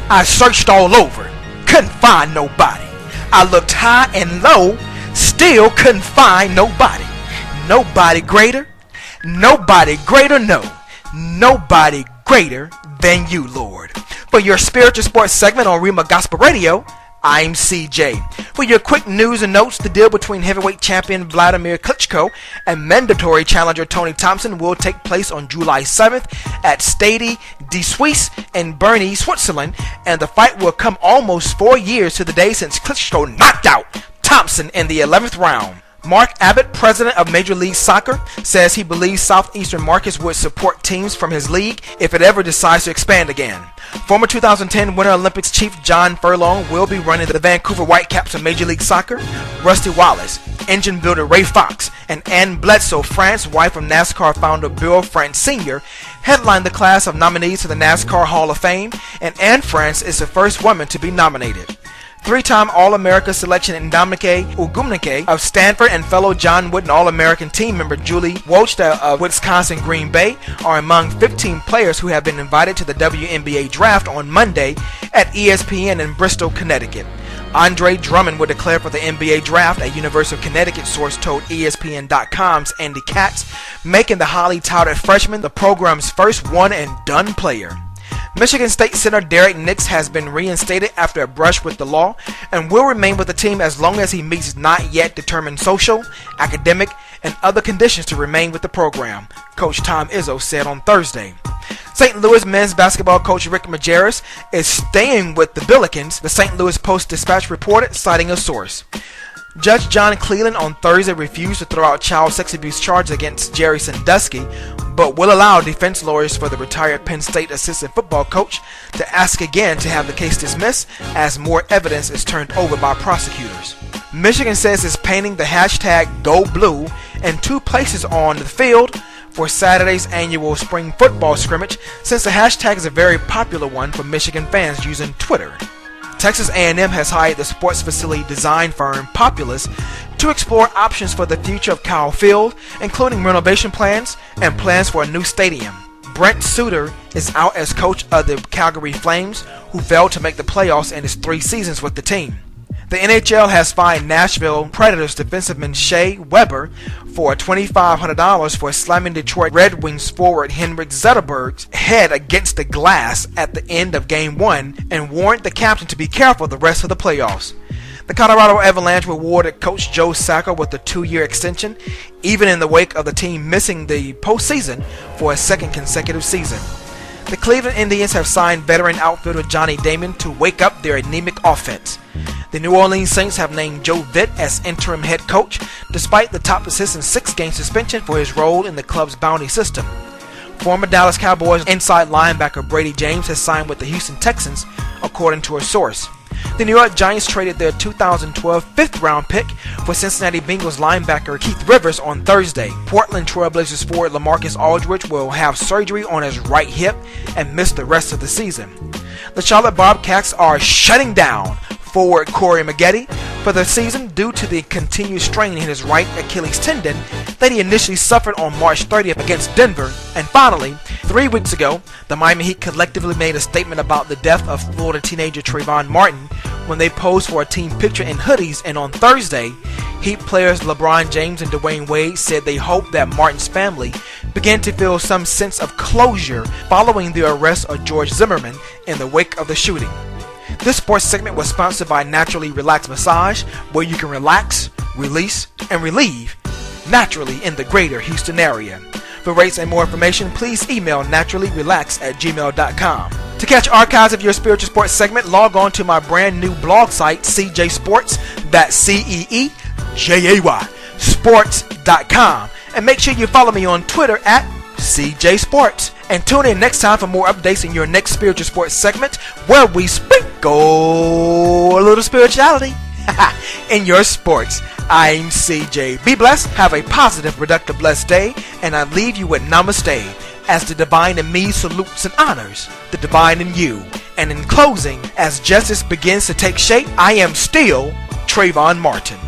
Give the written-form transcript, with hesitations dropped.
I searched all over, couldn't find nobody. I looked high and low, still couldn't find nobody. Nobody greater, no, nobody greater than you, Lord. For your spiritual sports segment on Rhema Gospel Radio, I'm CJ. For your quick news and notes, the deal between heavyweight champion Vladimir Klitschko and mandatory challenger Tony Thompson will take place on July 7th at Stade de Suisse in Bern, Switzerland, and the fight will come almost 4 years to the day since Klitschko knocked out Thompson in the 11th round. Mark Abbott, president of Major League Soccer, says he believes Southeastern markets would support teams from his league if it ever decides to expand again. Former 2010 Winter Olympics chief John Furlong will be running the Vancouver Whitecaps of Major League Soccer. Rusty Wallace, engine builder Ray Fox, and Anne Bledsoe France, wife of NASCAR founder Bill France Sr., headlined the class of nominees to the NASCAR Hall of Fame, and Anne France is the first woman to be nominated. Three-time All-America selection Nnemkadi Ogwumike of Stanford and fellow John Wooden All-American team member Julie Wojda of Wisconsin Green Bay are among 15 players who have been invited to the WNBA draft on Monday at ESPN in Bristol, Connecticut. Andre Drummond will declare for the NBA draft, a University of Connecticut source told ESPN.com's Andy Katz, making the highly touted freshman the program's first one-and-done player. Michigan State Center Derek Nix has been reinstated after a brush with the law and will remain with the team as long as he meets not yet determined social, academic, and other conditions to remain with the program, Coach Tom Izzo said on Thursday. St. Louis men's basketball coach Rick Majerus is staying with the Billikens, the St. Louis Post-Dispatch reported, citing a source. Judge John Cleland on Thursday refused to throw out child sex abuse charges against Jerry Sandusky, but will allow defense lawyers for the retired Penn State assistant football coach to ask again to have the case dismissed as more evidence is turned over by prosecutors. Michigan says it's painting the hashtag GOBLUE in 2 places on the field for Saturday's annual spring football scrimmage, since the hashtag is a very popular one for Michigan fans using Twitter. Texas A&M has hired the sports facility design firm Populous to explore options for the future of Kyle Field, including renovation plans and plans for a new stadium. Brent Suter is out as coach of the Calgary Flames, who failed to make the playoffs in his 3 seasons with the team. The NHL has fined Nashville Predators defenseman Shea Weber for $2,500 for slamming Detroit Red Wings forward Henrik Zetterberg's head against the glass at the end of Game 1 and warned the captain to be careful the rest of the playoffs. The Colorado Avalanche rewarded coach Joe Sacco with a 2-year extension, even in the wake of the team missing the postseason for a second consecutive season. The Cleveland Indians have signed veteran outfielder Johnny Damon to wake up their anemic offense. The New Orleans Saints have named Joe Vitt as interim head coach, despite the top assistant's 6-game suspension for his role in the club's bounty system. Former Dallas Cowboys inside linebacker Brady James has signed with the Houston Texans, according to a source. The New York Giants traded their 2012 5th-round pick for Cincinnati Bengals linebacker Keith Rivers on Thursday. Portland Trail Blazers forward LaMarcus Aldridge will have surgery on his right hip and miss the rest of the season. The Charlotte Bobcats are shutting down forward Corey Maggette for the season due to the continued strain in his right Achilles tendon that he initially suffered on March 30th against Denver. And finally, 3 weeks ago, the Miami Heat collectively made a statement about the death of Florida teenager Trayvon Martin when they posed for a team picture in hoodies, and on Thursday, Heat players LeBron James and Dwayne Wade said they hoped that Martin's family began to feel some sense of closure following the arrest of George Zimmerman in the wake of the shooting. This sports segment was sponsored by Naturally Relax Massage, where you can relax, release, and relieve naturally in the greater Houston area. For rates and more information, please email naturallyrelax@gmail.com. To catch archives of your spiritual sports segment, log on to my brand new blog site, CJ Sports, that's CEEJAY, sports.com. And make sure you follow me on Twitter at CJ Sports. And tune in next time for more updates in your next spiritual sports segment, where we sprinkle a little spirituality in your sports. I'm CJ. Be blessed, have a positive, productive, blessed day, and I leave you with namaste, as the divine in me salutes and honors the divine in you. And in closing, as justice begins to take shape, I am still Trayvon Martin.